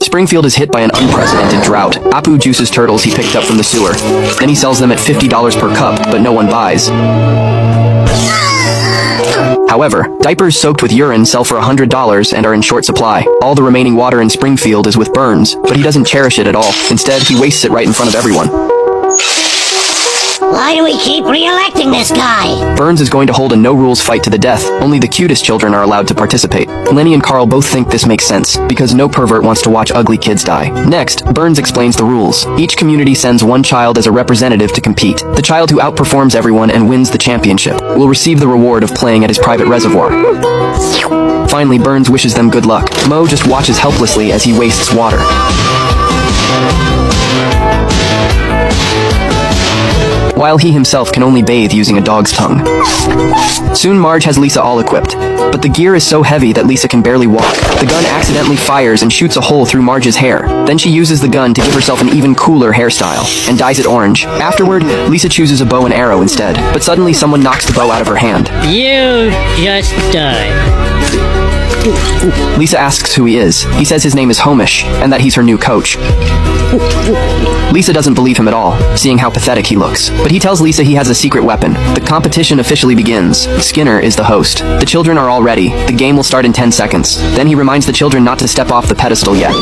Springfield is hit by an unprecedented drought. Apu juices turtles he picked up from the sewer. Then he sells them at $50 per cup, but no one buys. However, diapers soaked with urine sell for $100 and are in short supply. All the remaining water in Springfield is with Burns, but he doesn't cherish it at all. Instead, he wastes it right in front of everyone. Why do we keep re-electing this guy? Burns is going to hold a no-rules fight to the death. Only the cutest children are allowed to participate. Lenny and Carl both think this makes sense, because no pervert wants to watch ugly kids die. Next, Burns explains the rules. Each community sends one child as a representative to compete. The child who outperforms everyone and wins the championship will receive the reward of playing at his private reservoir. Finally, Burns wishes them good luck. Mo just watches helplessly as he wastes water. While he himself can only bathe using a dog's tongue. Soon Marge has Lisa all equipped, but the gear is so heavy that Lisa can barely walk. The gun accidentally fires and shoots a hole through Marge's hair. Then she uses the gun to give herself an even cooler hairstyle, and dyes it orange. Afterward, Lisa chooses a bow and arrow instead, but suddenly someone knocks the bow out of her hand. You just died. Lisa asks who he is. He says his name is Homish, and that he's her new coach. Lisa doesn't believe him at all, seeing how pathetic he looks. But he tells Lisa he has a secret weapon. The competition officially begins. Skinner is the host. The children are all ready. The game will start in 10 seconds. Then he reminds the children not to step off the pedestal yet.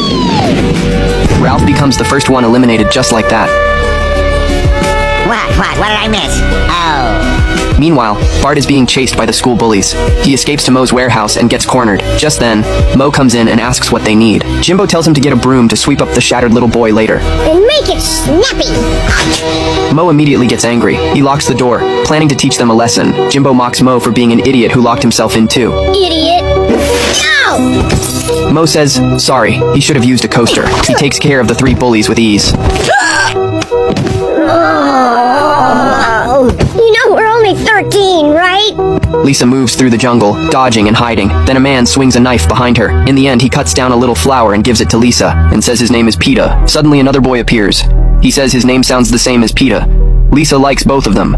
Ralph becomes the first one eliminated just like that. What did I miss? Oh. Meanwhile, Bart is being chased by the school bullies. He escapes to Moe's warehouse and gets cornered. Just then, Moe comes in and asks what they need. Jimbo tells him to get a broom to sweep up the shattered little boy later. And make it snappy! Moe immediately gets angry. He locks the door, planning to teach them a lesson. Jimbo mocks Moe for being an idiot who locked himself in too. Idiot! No! Moe says, sorry, he should have used a coaster. He takes care of the 3 bullies with ease. You know we're only 13, right? Lisa moves through the jungle, dodging and hiding. Then a man swings a knife behind her. In the end, he cuts down a little flower and gives it to Lisa, and says his name is Peta. Suddenly another boy appears. He says his name sounds the same as Peta. Lisa likes both of them.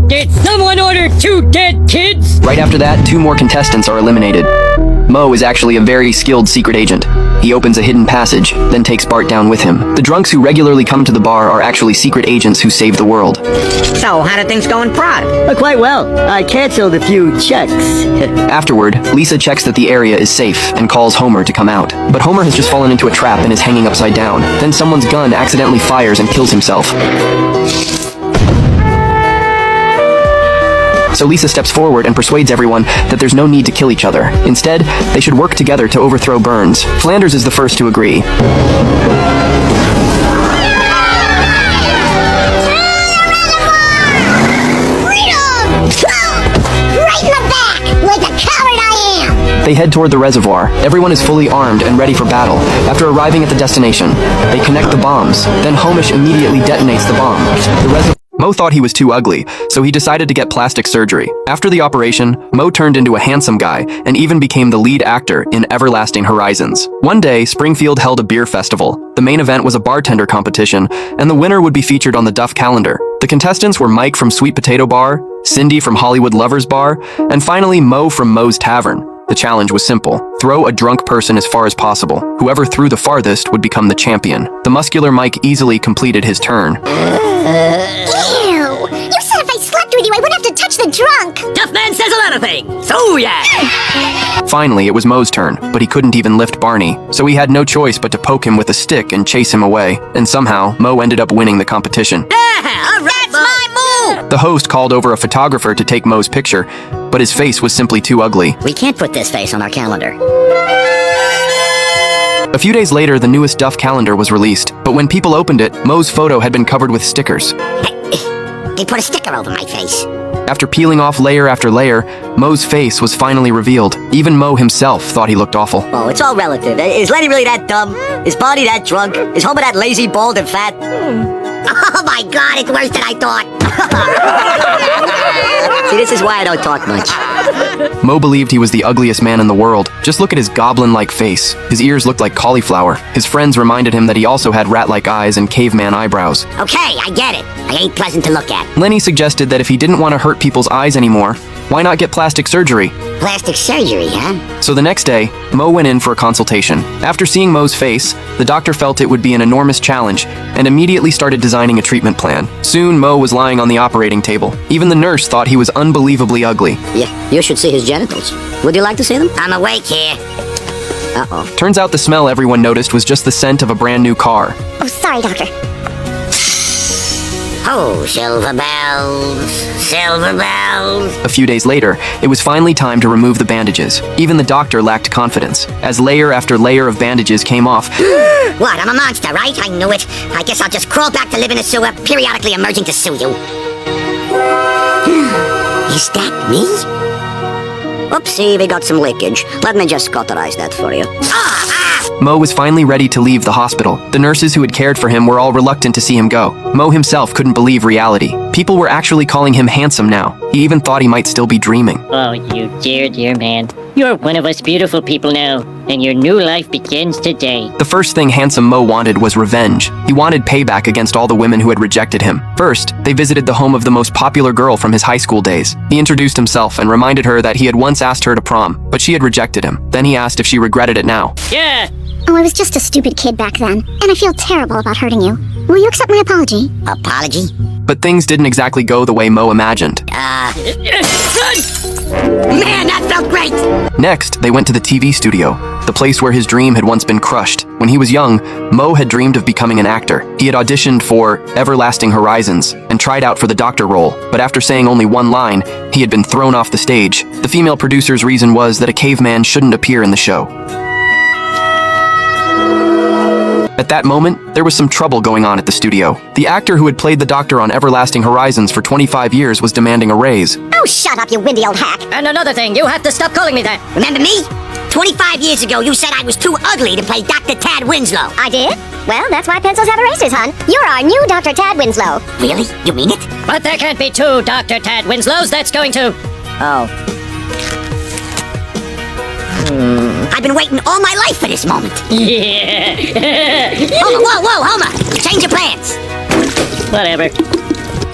Did someone order 2 dead kids? Right after that, 2 more contestants are eliminated. Moe is actually a very skilled secret agent. He opens a hidden passage, then takes Bart down with him. The drunks who regularly come to the bar are actually secret agents who save the world. So, how did things go in Prague? Quite well. I canceled a few checks. Afterward, Lisa checks that the area is safe and calls Homer to come out. But Homer has just fallen into a trap and is hanging upside down. Then someone's gun accidentally fires and kills himself. So Lisa steps forward and persuades everyone that there's no need to kill each other. Instead, they should work together to overthrow Burns. Flanders is the first to agree. They head toward the reservoir. Everyone is fully armed and ready for battle. After arriving at the destination, they connect the bombs. Then Homish immediately detonates the bomb. Mo thought he was too ugly, so he decided to get plastic surgery. After the operation, Mo turned into a handsome guy and even became the lead actor in Everlasting Horizons. One day, Springfield held a beer festival. The main event was a bartender competition, and the winner would be featured on the Duff calendar. The contestants were Mike from Sweet Potato Bar, Cindy from Hollywood Lovers Bar, and finally Mo from Moe's Tavern. The challenge was simple. Throw a drunk person as far as possible. Whoever threw the farthest would become the champion. The muscular Mike easily completed his turn. Ew! You said if I slept with you, I wouldn't have to touch the drunk! Duff Man says a lot of things! So yeah! Finally, it was Moe's turn, but he couldn't even lift Barney, so he had no choice but to poke him with a stick and chase him away. And somehow, Mo ended up winning the competition. That's my move! The host called over a photographer to take Moe's picture, but his face was simply too ugly. We can't put this face on our calendar. A few days later, the newest Duff calendar was released, but when people opened it, Moe's photo had been covered with stickers. They put a sticker over my face. After peeling off layer after layer, Moe's face was finally revealed. Even Mo himself thought he looked awful. Oh, it's all relative. Is Lenny really that dumb? Is Barney that drunk? Is Homer that lazy, bald, and fat? Oh my god, it's worse than I thought! See, this is why I don't talk much. Mo believed he was the ugliest man in the world. Just look at his goblin-like face. His ears looked like cauliflower. His friends reminded him that he also had rat-like eyes and caveman eyebrows. Okay, I get it. I ain't pleasant to look at. Lenny suggested that if he didn't want to hurt people's eyes anymore, why not get plastic surgery? Plastic surgery, huh? So the next day, Mo went in for a consultation. After seeing Mo's face, the doctor felt it would be an enormous challenge and immediately started designing a treatment plan. Soon, Mo was lying on the operating table. Even the nurse thought he was unbelievably ugly. Yeah, you should see his genitals. Would you like to see them? I'm awake here. Uh-oh. Turns out the smell everyone noticed was just the scent of a brand new car. Oh, sorry, Doctor. Oh, silver bells, silver bells. A few days later, it was finally time to remove the bandages. Even the doctor lacked confidence, as layer after layer of bandages came off. What, I'm a monster, right? I knew it. I guess I'll just crawl back to live in a sewer, periodically emerging to sue you. Is that me? Oopsie, we got some leakage. Let me just cauterize that for you. Mo was finally ready to leave the hospital. The nurses who had cared for him were all reluctant to see him go. Mo himself couldn't believe reality. People were actually calling him handsome now. He even thought he might still be dreaming. Oh, you dear, dear man. You're one of us beautiful people now, and your new life begins today. The first thing handsome Mo wanted was revenge. He wanted payback against all the women who had rejected him. First, they visited the home of the most popular girl from his high school days. He introduced himself and reminded her that he had once asked her to prom, but she had rejected him. Then he asked if she regretted it now. Yeah! Oh, I was just a stupid kid back then, and I feel terrible about hurting you. Will you accept my apology? Apology? But things didn't exactly go the way Mo imagined. Man, that felt great! Next, they went to the TV studio, the place where his dream had once been crushed. When he was young, Mo had dreamed of becoming an actor. He had auditioned for Everlasting Horizons and tried out for the doctor role, but after saying only one line, he had been thrown off the stage. The female producer's reason was that a caveman shouldn't appear in the show. At that moment, there was some trouble going on at the studio. The actor who had played the doctor on Everlasting Horizons for 25 years was demanding a raise. Oh, shut up, you windy old hack. And another thing, you have to stop calling me that. Remember me? 25 years ago, you said I was too ugly to play Dr. Tad Winslow. I did? Well, that's why pencils have erasers, hon. You're our new Dr. Tad Winslow. Really? You mean it? But there can't be two Dr. Tad Winslows. That's going to... Oh. I've been waiting all my life for this moment. Yeah. Whoa, Homer! Change your plans. Whatever.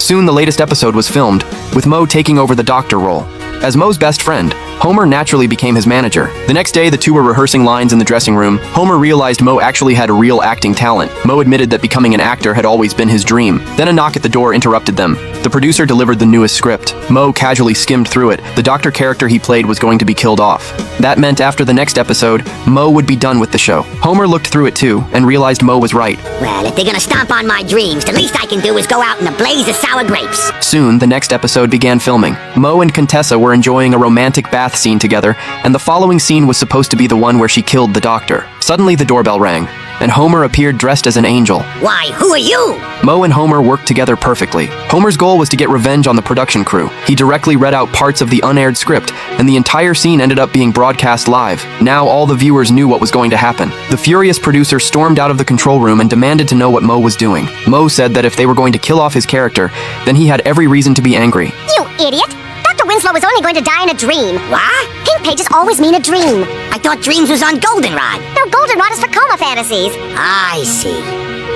Soon the latest episode was filmed, with Mo taking over the doctor role. As Mo's best friend, Homer naturally became his manager. The next day, the two were rehearsing lines in the dressing room. Homer realized Mo actually had a real acting talent. Mo admitted that becoming an actor had always been his dream. Then a knock at the door interrupted them. The producer delivered the newest script. Mo casually skimmed through it. The doctor character he played was going to be killed off. That meant after the next episode, Mo would be done with the show. Homer looked through it too, and realized Mo was right. Well, if they're gonna stomp on my dreams, the least I can do is go out in a blaze of sour grapes. Soon, the next episode began filming. Mo and Contessa were enjoying a romantic bath scene together, and the following scene was supposed to be the one where she killed the doctor. Suddenly, the doorbell rang, and Homer appeared dressed as an angel. Why, who are you? Mo and Homer worked together perfectly. Homer's goal was to get revenge on the production crew. He directly read out parts of the unaired script, and the entire scene ended up being broadcast live. Now all the viewers knew what was going to happen. The furious producer stormed out of the control room and demanded to know what Mo was doing. Mo said that if they were going to kill off his character, then he had every reason to be angry. You idiot! Dr. Winslow was only going to die in a dream. What? Pink pages always mean a dream. I thought dreams was on Goldenrod. No, Goldenrod is for coma fantasies. I see.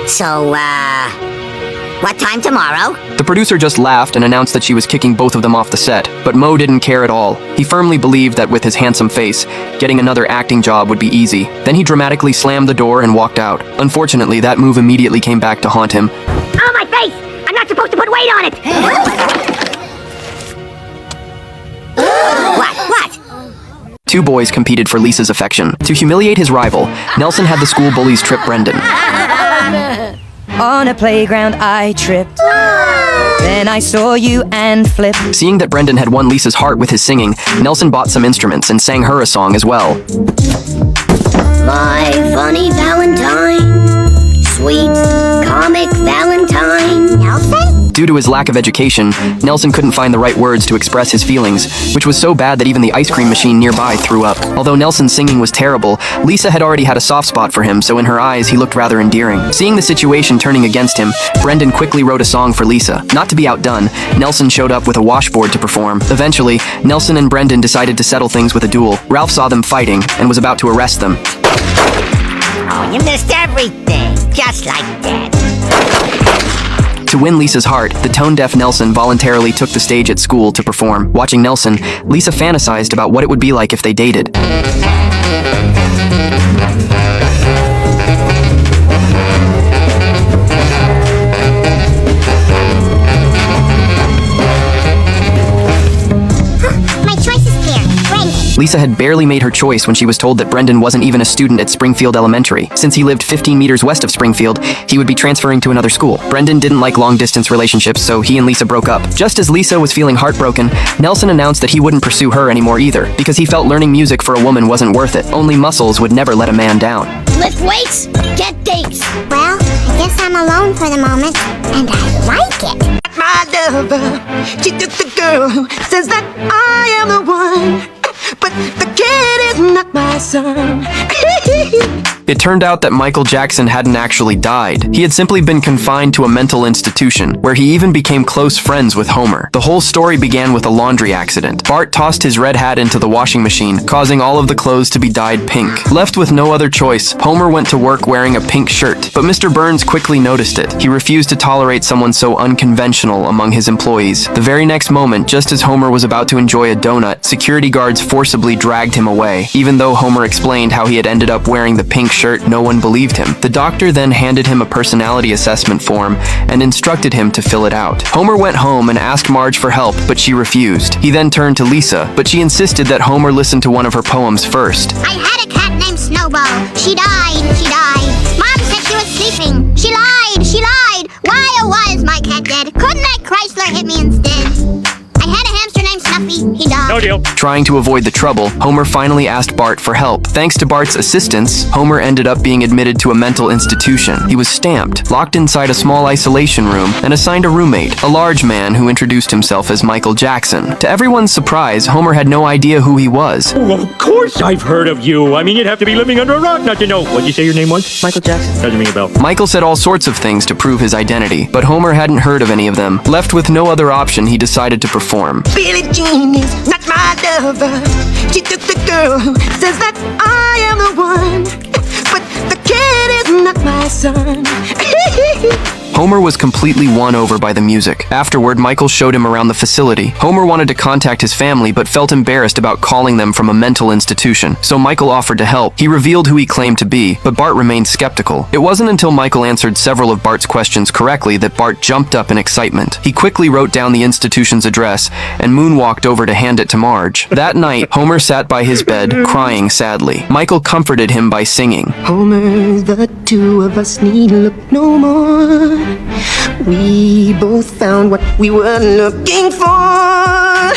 So, what time tomorrow? The producer just laughed and announced that she was kicking both of them off the set, but Mo didn't care at all. He firmly believed that with his handsome face, getting another acting job would be easy. Then he dramatically slammed the door and walked out. Unfortunately, that move immediately came back to haunt him. Oh, my face! I'm not supposed to put weight on it! What? Two boys competed for Lisa's affection. To humiliate his rival, Nelson had the school bullies trip Brendan. On a playground I tripped. Then I saw you and flipped. Seeing that Brendan had won Lisa's heart with his singing, Nelson bought some instruments and sang her a song as well. My funny Valentine, sweet comic Valentine. Nelson? Due to to his lack of education, Nelson couldn't find the right words to express his feelings, which was so bad that even the ice cream machine nearby threw up. Although Nelson's singing was terrible, Lisa had already had a soft spot for him, so in her eyes he looked rather endearing. Seeing the situation turning against him, Brendan quickly wrote a song for Lisa. Not to be outdone, Nelson showed up with a washboard to perform. Eventually, Nelson and Brendan decided to settle things with a duel. Ralph saw them fighting and was about to arrest them. Oh, you missed everything. Just like that. To win Lisa's heart, the tone-deaf Nelson voluntarily took the stage at school to perform. Watching Nelson, Lisa fantasized about what it would be like if they dated. My choice is clear. Brendan. Lisa had barely made her choice when she was told that Brendan wasn't even a student at Springfield Elementary. Since he lived 15 meters west of Springfield, he would be transferring to another school. Brendan didn't like long-distance relationships, so he and Lisa broke up. Just as Lisa was feeling heartbroken, Nelson announced that he wouldn't pursue her anymore either, because he felt learning music for a woman wasn't worth it. Only muscles would never let a man down. Lift weights, get dates. Well, I guess I'm alone for the moment, and I like it. My lover, she took the girl who says that I am the one, but the kid is not my son. It turned out that Michael Jackson hadn't actually died. He had simply been confined to a mental institution, where he even became close friends with Homer. The whole story began with a laundry accident. Bart tossed his red hat into the washing machine, causing all of the clothes to be dyed pink. Left with no other choice, Homer went to work wearing a pink shirt, but Mr. Burns quickly noticed it. He refused to tolerate someone so unconventional among his employees. The very next moment, just as Homer was about to enjoy a donut, security guards forcibly dragged him away. Even though Homer explained how he had ended up wearing the pink shirt, no one believed him. The doctor then handed him a personality assessment form and instructed him to fill it out. Homer went home and asked Marge for help, but she refused. He then turned to Lisa, but she insisted that Homer listen to one of her poems first. I had a cat named Snowball. She died. Mom said she was sleeping. She lied. Why, oh, why is my cat dead? Couldn't that Chrysler hit me instead? I had a hamster named Snuffy. He died. No deal. Trying to avoid the trouble, Homer finally asked Bart for help. Thanks to Bart's assistance, Homer ended up being admitted to a mental institution. He was stamped, locked inside a small isolation room, and assigned a roommate, a large man who introduced himself as Michael Jackson. To everyone's surprise, Homer had no idea who he was. Oh, of course I've heard of you. I mean, you'd have to be living under a rock not to know. What'd you say your name was? Michael Jackson. Doesn't ring a bell. Michael said all sorts of things to prove his identity, but Homer hadn't heard of any of them. Left with no other option, he decided to perform. Billie Jean is not my lover. She took the girl who says that I am the one, but the kid is not my son. Homer was completely won over by the music. Afterward, Michael showed him around the facility. Homer wanted to contact his family, but felt embarrassed about calling them from a mental institution, so Michael offered to help. He revealed who he claimed to be, but Bart remained skeptical. It wasn't until Michael answered several of Bart's questions correctly that Bart jumped up in excitement. He quickly wrote down the institution's address and moonwalked over to hand it to Marge. That night, Homer sat by his bed, crying sadly. Michael comforted him by singing. Homer, the two of us need look no more. We both found what we were looking for.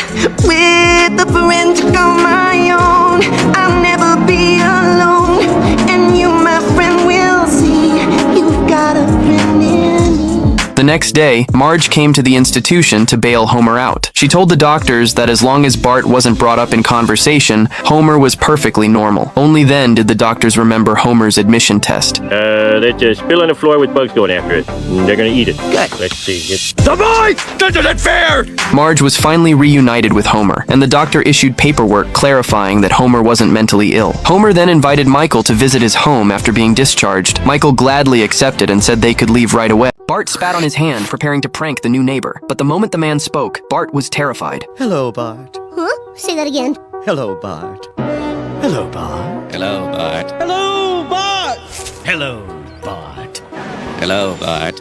With a friend of my own, I'll never be alone. And you, my friend, will see you've got a friend in me. The next day, Marge came to the institution to bail Homer out. She told the doctors that as long as Bart wasn't brought up in conversation, Homer was perfectly normal. Only then did the doctors remember Homer's admission test. That's a spill on the floor with bugs going after it. They're gonna eat it. Good. Let's see. It's the boy! This isn't fair! Marge was finally reunited with Homer, and the doctor issued paperwork clarifying that Homer wasn't mentally ill. Homer then invited Michael to visit his home after being discharged. Michael gladly accepted and said they could leave right away. Bart spat on his hand, preparing to prank the new neighbor. But the moment the man spoke, Bart was terrified. Hello, Bart. Huh? Say that again. Hello, Bart. Hello, Bart. Hello, Bart. Hello, Bart. Hello, Bart. Hello, Bart.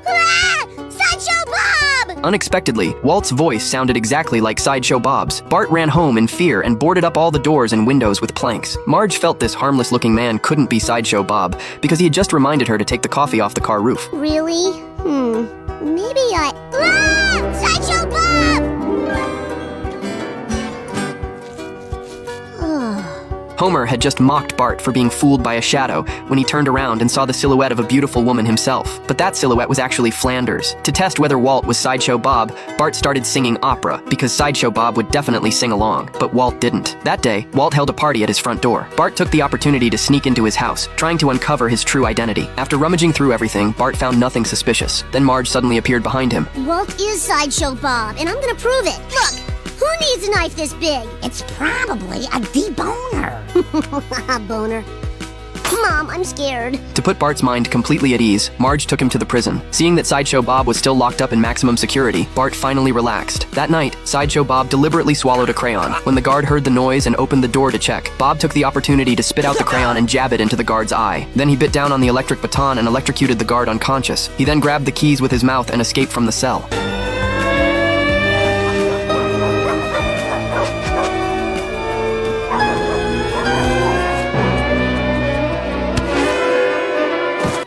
Ah! Sideshow Bob! Unexpectedly, Walt's voice sounded exactly like Sideshow Bob's. Bart ran home in fear and boarded up all the doors and windows with planks. Marge felt this harmless-looking man couldn't be Sideshow Bob because he had just reminded her to take the coffee off the car roof. Really? Maybe I... Ah! Sideshow Bob! Homer had just mocked Bart for being fooled by a shadow when he turned around and saw the silhouette of a beautiful woman himself. But that silhouette was actually Flanders. To test whether Walt was Sideshow Bob, Bart started singing opera, because Sideshow Bob would definitely sing along, but Walt didn't. That day, Walt held a party at his front door. Bart took the opportunity to sneak into his house, trying to uncover his true identity. After rummaging through everything, Bart found nothing suspicious. Then Marge suddenly appeared behind him. Walt is Sideshow Bob, and I'm gonna prove it. Look! Who needs a knife this big? It's probably a deboner. A boner. Mom, I'm scared. To put Bart's mind completely at ease, Marge took him to the prison. Seeing that Sideshow Bob was still locked up in maximum security, Bart finally relaxed. That night, Sideshow Bob deliberately swallowed a crayon. When the guard heard the noise and opened the door to check, Bob took the opportunity to spit out the crayon and jab it into the guard's eye. Then he bit down on the electric baton and electrocuted the guard unconscious. He then grabbed the keys with his mouth and escaped from the cell.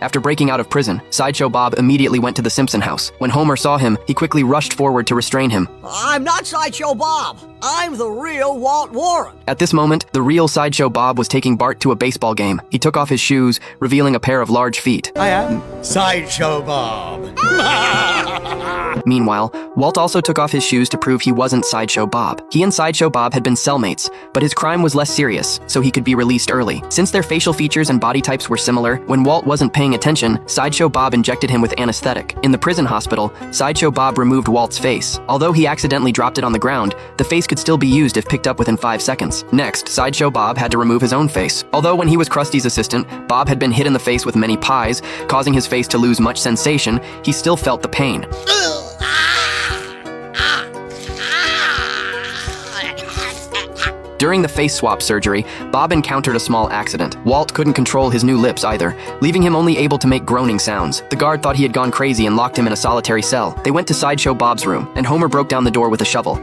After breaking out of prison, Sideshow Bob immediately went to the Simpson house. When Homer saw him, he quickly rushed forward to restrain him. I'm not Sideshow Bob. I'm the real Walt Warren. At this moment, the real Sideshow Bob was taking Bart to a baseball game. He took off his shoes, revealing a pair of large feet. I am Sideshow Bob. Meanwhile, Walt also took off his shoes to prove he wasn't Sideshow Bob. He and Sideshow Bob had been cellmates, but his crime was less serious, so he could be released early. Since their facial features and body types were similar, when Walt wasn't paying attention, Sideshow Bob injected him with anesthetic. In the prison hospital, Sideshow Bob removed Walt's face. Although he accidentally dropped it on the ground, the face could still be used if picked up within 5 seconds. Next, Sideshow Bob had to remove his own face. Although when he was Krusty's assistant, Bob had been hit in the face with many pies, causing his face to lose much sensation, he still felt the pain. During the face swap surgery, Bob encountered a small accident. Walt couldn't control his new lips either, leaving him only able to make groaning sounds. The guard thought he had gone crazy and locked him in a solitary cell. They went to Sideshow Bob's room, and Homer broke down the door with a shovel.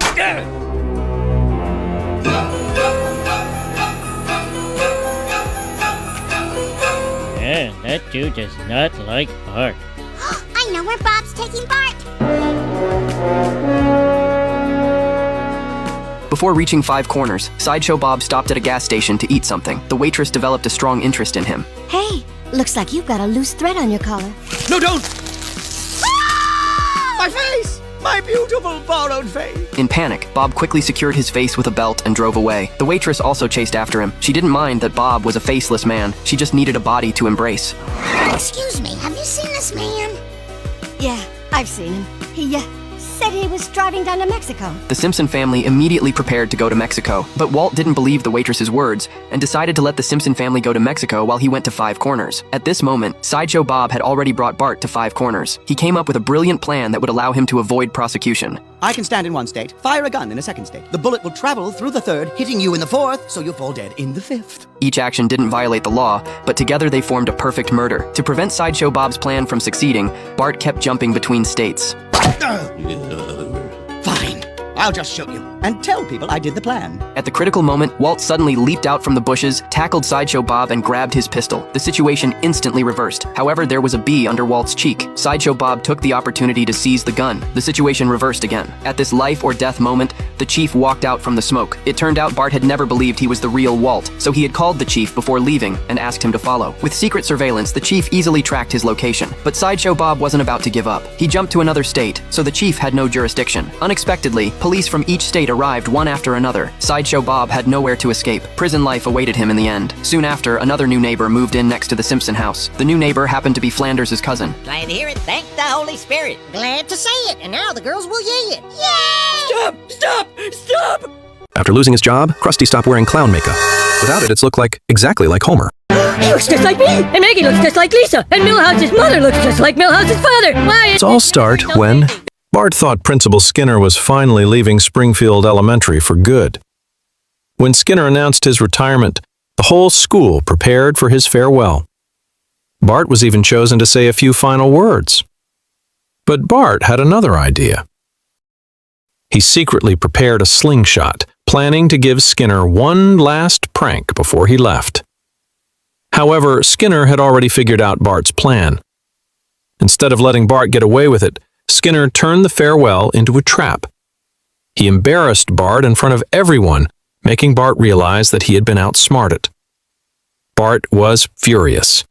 Yeah, that dude does not like Bart. I know where Bob's taking Bart. Before reaching Five Corners, Sideshow Bob stopped at a gas station to eat something. The waitress developed a strong interest in him. Hey, looks like you've got a loose thread on your collar. No, don't! My face! My beautiful borrowed face! In panic, Bob quickly secured his face with a belt and drove away. The waitress also chased after him. She didn't mind that Bob was a faceless man. She just needed a body to embrace. Excuse me, have you seen this man? Yeah, I've seen him. He said he was driving down to Mexico. The Simpson family immediately prepared to go to Mexico, but Walt didn't believe the waitress's words and decided to let the Simpson family go to Mexico while he went to Five Corners. At this moment, Sideshow Bob had already brought Bart to Five Corners. He came up with a brilliant plan that would allow him to avoid prosecution. I can stand in one state, fire a gun in a second state. The bullet will travel through the third, hitting you in the fourth, so you'll fall dead in the fifth. Each action didn't violate the law, but together they formed a perfect murder. To prevent Sideshow Bob's plan from succeeding, Bart kept jumping between states. Fine. I'll just show you and tell people I did the plan. At the critical moment, Walt suddenly leaped out from the bushes, tackled Sideshow Bob, and grabbed his pistol. The situation instantly reversed. However, there was a bee under Walt's cheek. Sideshow Bob took the opportunity to seize the gun. The situation reversed again. At this life or death moment, the chief walked out from the smoke. It turned out Bart had never believed he was the real Walt, so he had called the chief before leaving and asked him to follow. With secret surveillance, the chief easily tracked his location. But Sideshow Bob wasn't about to give up. He jumped to another state, so the chief had no jurisdiction. Unexpectedly, police from each state arrived one after another. Sideshow Bob had nowhere to escape. Prison life awaited him in the end. Soon after, another new neighbor moved in next to the Simpson house. The new neighbor happened to be Flanders' cousin. Glad to hear it. Thank the Holy Spirit. Glad to say it, and now the girls will yay it. Yay! Stop! Stop! Stop! After losing his job, Krusty stopped wearing clown makeup. Without it, it's looked exactly like Homer. He looks just like me, and Maggie looks just like Lisa, and Milhouse's mother looks just like Milhouse's father. Why? It's all start when Bart thought Principal Skinner was finally leaving Springfield Elementary for good. When Skinner announced his retirement, the whole school prepared for his farewell. Bart was even chosen to say a few final words. But Bart had another idea. He secretly prepared a slingshot, planning to give Skinner one last prank before he left. However, Skinner had already figured out Bart's plan. Instead of letting Bart get away with it, Skinner turned the farewell into a trap. He embarrassed Bart in front of everyone, making Bart realize that he had been outsmarted. Bart was furious.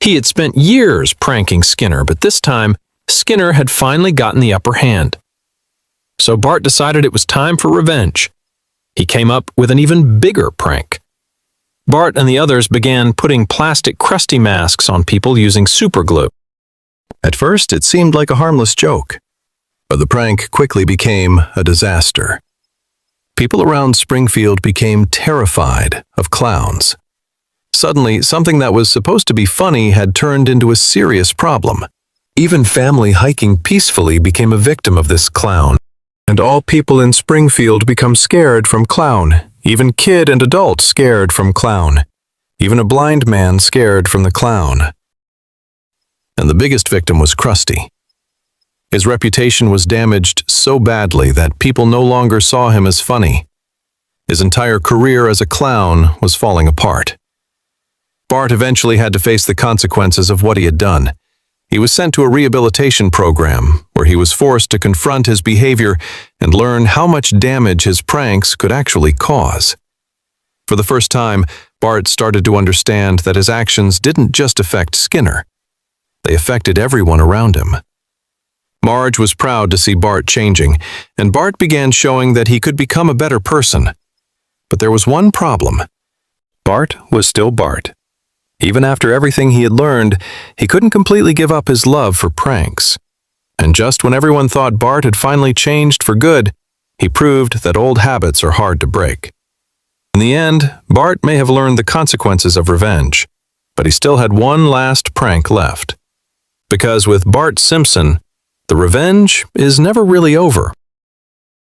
He had spent years pranking Skinner, but this time, Skinner had finally gotten the upper hand. So Bart decided it was time for revenge. He came up with an even bigger prank. Bart and the others began putting plastic crusty masks on people using superglue. At first, it seemed like a harmless joke, but the prank quickly became a disaster. People around Springfield became terrified of clowns. Suddenly, something that was supposed to be funny had turned into a serious problem. Even family hiking peacefully became a victim of this clown. And all people in Springfield become scared from clown. Even kid and adult scared from clown. Even a blind man scared from the clown. And the biggest victim was Krusty. His reputation was damaged so badly that people no longer saw him as funny. His entire career as a clown was falling apart. Bart eventually had to face the consequences of what he had done. He was sent to a rehabilitation program where he was forced to confront his behavior and learn how much damage his pranks could actually cause. For the first time, Bart started to understand that his actions didn't just affect Skinner. They affected everyone around him. Marge was proud to see Bart changing, and Bart began showing that he could become a better person. But there was one problem. Bart was still Bart. Even after everything he had learned, he couldn't completely give up his love for pranks. And just when everyone thought Bart had finally changed for good, he proved that old habits are hard to break. In the end, Bart may have learned the consequences of revenge, but he still had one last prank left. Because with Bart Simpson, the revenge is never really over.